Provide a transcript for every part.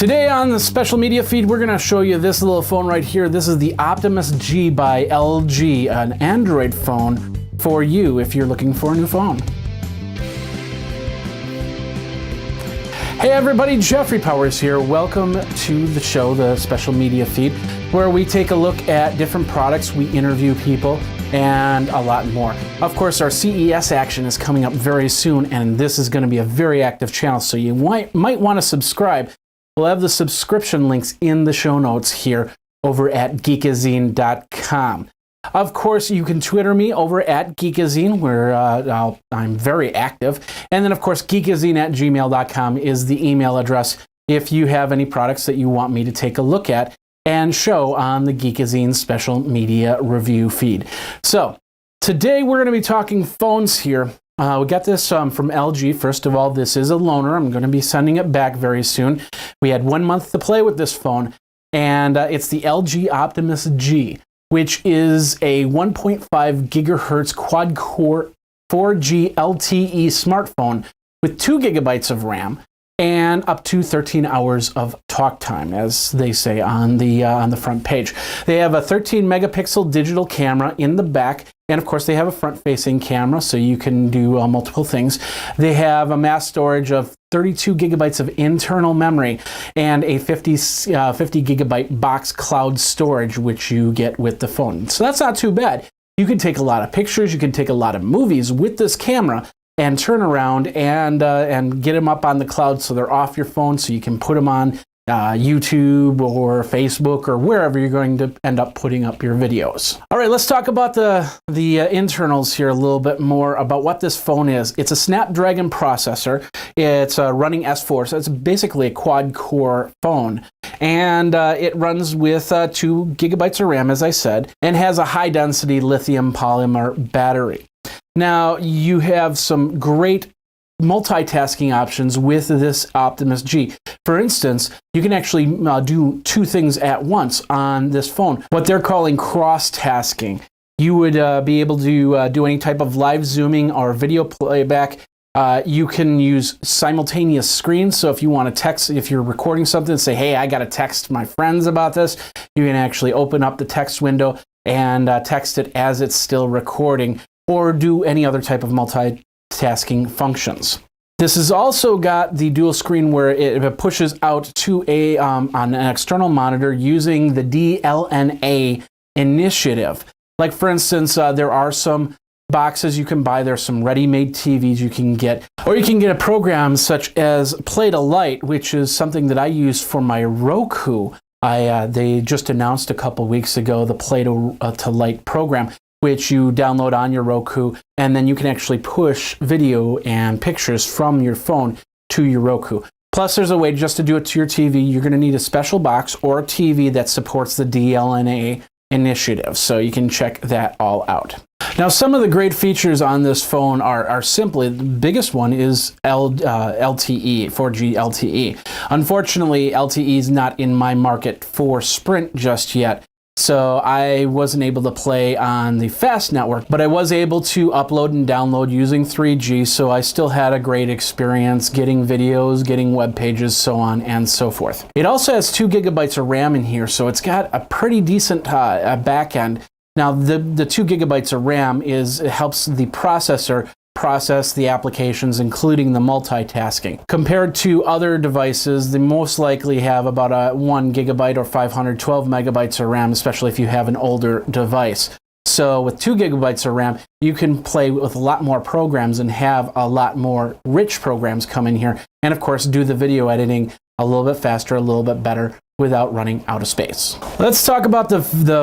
Today on the special media feed, we're going to show you this little phone right here. This is the Optimus G by LG, an Android phone for you if you're looking for a new phone. Hey everybody, Jeffrey Powers here. Welcome to the show, the special media feed, where we take a look at different products, we interview people, and a lot more. Of course, our CES action is coming up very soon, and this is going to be a very active channel, so you might want to subscribe. We'll have the subscription links in the show notes here over at geekazine.com. Of course, you can Twitter me over at Geekazine, where I'm very active. And then, of course, geekazine@gmail.com is the email address if you have any products that you want me to take a look at and show on the Geekazine special media review feed. So, today we're going to be talking phones here. We got this from LG. First of all, this is a loaner. I'm going to be sending it back very soon. We had 1 month to play with this phone, and it's the LG Optimus G, which is a 1.5 gigahertz quad-core 4G LTE smartphone with 2 gigabytes of RAM and up to 13 hours of talk time, as they say on the front page. They have a 13 megapixel digital camera in the back, and of course they have a front-facing camera, so you can do multiple things. They have a mass storage of 32 gigabytes of internal memory and a 50 gigabyte box cloud storage, which you get with the phone. So that's not too bad. You can take a lot of pictures, you can take a lot of movies with this camera and turn around and get them up on the cloud so they're off your phone, so you can put them on YouTube or Facebook or wherever you're going to end up putting up your videos. All right, let's talk about the internals here a little bit more about what this phone is. It's a Snapdragon processor. It's running S4, so it's basically a quad-core phone. And it runs with 2 gigabytes of RAM, as I said, and has a high-density lithium polymer battery. Now, you have some great multitasking options with this Optimus G. For instance, you can actually do 2 things at once on this phone, what they're calling cross-tasking. You would be able to do any type of live zooming or video playback. You can use simultaneous screens, so if you want to text, if you're recording something, say, hey, I got to text my friends about this, you can actually open up the text window and text it as it's still recording, or do any other type of multitasking functions. This has also got the dual screen where it pushes out to on an external monitor using the DLNA initiative. Like, for instance, there are some boxes you can buy. There's some ready-made TVs you can get, or you can get a program such as Play to Light, which is something that I use for my Roku. They just announced a couple weeks ago the Play to Light program, which you download on your Roku, and then you can actually push video and pictures from your phone to your Roku. Plus, there's a way just to do it to your TV. You're going to need a special box or a TV that supports the DLNA initiative, so you can check that all out. Now, some of the great features on this phone are simply, the biggest one is LTE, 4G LTE. Unfortunately, LTE is not in my market for Sprint just yet, so I wasn't able to play on the fast network, but I was able to upload and download using 3G, so I still had a great experience getting videos, getting web pages, so on and so forth. It also has 2 gigabytes of RAM in here, so it's got a pretty decent back end. Now, the 2 gigabytes of RAM it helps the processor process the applications, including the multitasking. Compared to other devices, they most likely have about a 1 gigabyte or 512 megabytes of RAM, especially if you have an older device. So with 2 gigabytes of RAM, you can play with a lot more programs and have a lot more rich programs come in here. And of course, do the video editing a little bit faster, a little bit better, without running out of space. Let's talk about the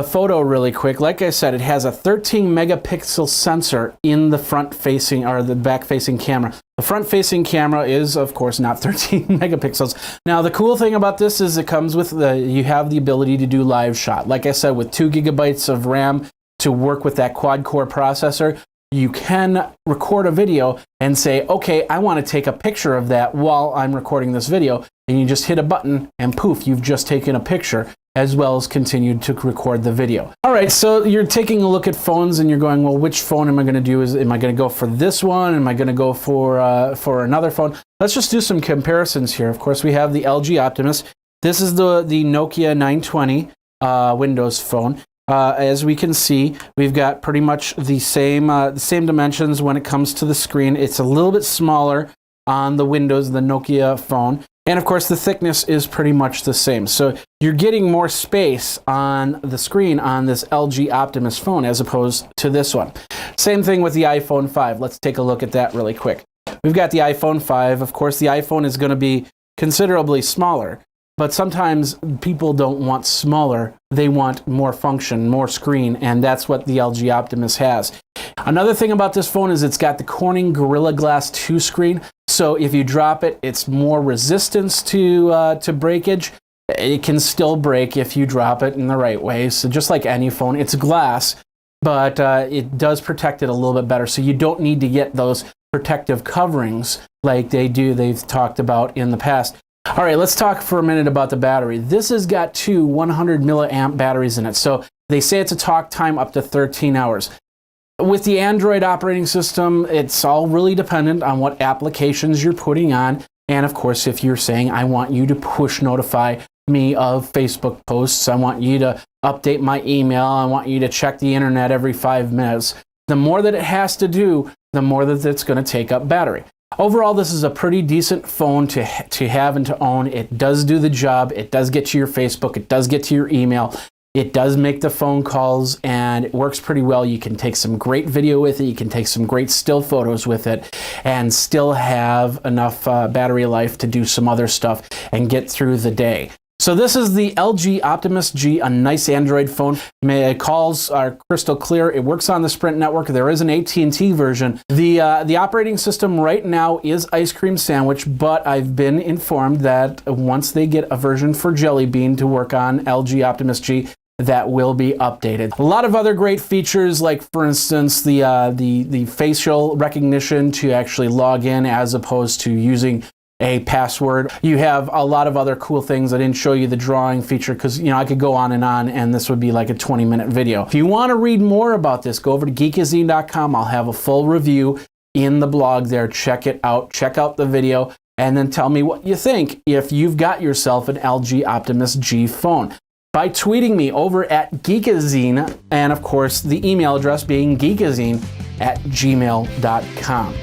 photo really quick. Like I said, it has a 13 megapixel sensor in the front-facing or the back-facing camera. The front-facing camera is, of course, not 13 megapixels. Now, the cool thing about this is it comes with you have the ability to do live shot. Like I said, with 2 gigabytes of RAM to work with that quad-core processor, you can record a video and say, okay, I want to take a picture of that while I'm recording this video. And you just hit a button and poof, you've just taken a picture as well as continued to record the video. All right, so you're taking a look at phones and you're going, well, which phone am I going to do? Am I going to go for this one? Am I going to go for another phone? Let's just do some comparisons here. Of course, we have the LG Optimus. This is the Nokia 920 Windows phone. As we can see, we've got pretty much the same dimensions when it comes to the screen. It's a little bit smaller on the Windows, the Nokia phone. And of course, the thickness is pretty much the same. So you're getting more space on the screen on this LG Optimus phone as opposed to this one. Same thing with the iPhone 5. Let's take a look at that really quick. We've got the iPhone 5. Of course, the iPhone is going to be considerably smaller, but sometimes people don't want smaller. They want more function, more screen, and that's what the LG Optimus has. Another thing about this phone is it's got the Corning Gorilla Glass 2 screen. So if you drop it, it's more resistance to breakage. It can still break if you drop it in the right way. So just like any phone, it's glass, but it does protect it a little bit better. So you don't need to get those protective coverings like they've talked about in the past. All right, let's talk for a minute about the battery. This has got two 100 milliamp batteries in it. So they say it's a talk time up to 13 hours. With the Android operating system, it's all really dependent on what applications you're putting on. And of course, if you're saying, I want you to push notify me of Facebook posts, I want you to update my email, I want you to check the internet every 5 minutes, the more that it has to do, the more that it's going to take up battery. Overall, this is a pretty decent phone to have and to own. It does do the job. It does get to your Facebook. It does get to your email. It does make the phone calls, and it works pretty well. You can take some great video with it. You can take some great still photos with it and still have enough battery life to do some other stuff and get through the day. So this is the LG Optimus G, a nice Android phone. Calls are crystal clear. It works on the Sprint network. There is an AT&T version. The operating system right now is Ice Cream Sandwich, but I've been informed that once they get a version for Jelly Bean to work on LG Optimus G, that will be updated. A lot of other great features, like for instance, the facial recognition to actually log in as opposed to using a password. You have a lot of other cool things. I didn't show you the drawing feature because, I could go on and this would be like a 20-minute video. If you want to read more about this, go over to geekazine.com. I'll have a full review in the blog there. Check it out. Check out the video and then tell me what you think if you've got yourself an LG Optimus G phone by tweeting me over at Geekazine, and of course the email address being geekazine@gmail.com.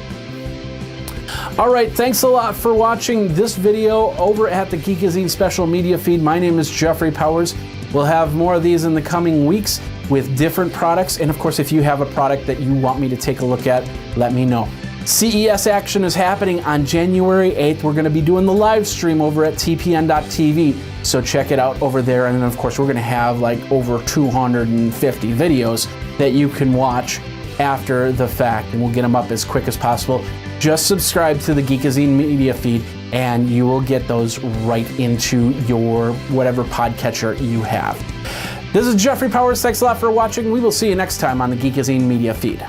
All right, thanks a lot for watching this video over at the Geekazine special media feed. My name is Jeffrey Powers. We'll have more of these in the coming weeks with different products. And of course, if you have a product that you want me to take a look at, let me know. CES action is happening on January 8th. We're going to be doing the live stream over at tpn.tv. So check it out over there. And then of course, we're going to have like over 250 videos that you can watch after the fact, and we'll get them up as quick as possible. Just subscribe to the Geekazine media feed and you will get those right into your whatever podcatcher you have. This is Jeffrey Powers. Thanks a lot for watching. We will see you next time on the Geekazine media feed.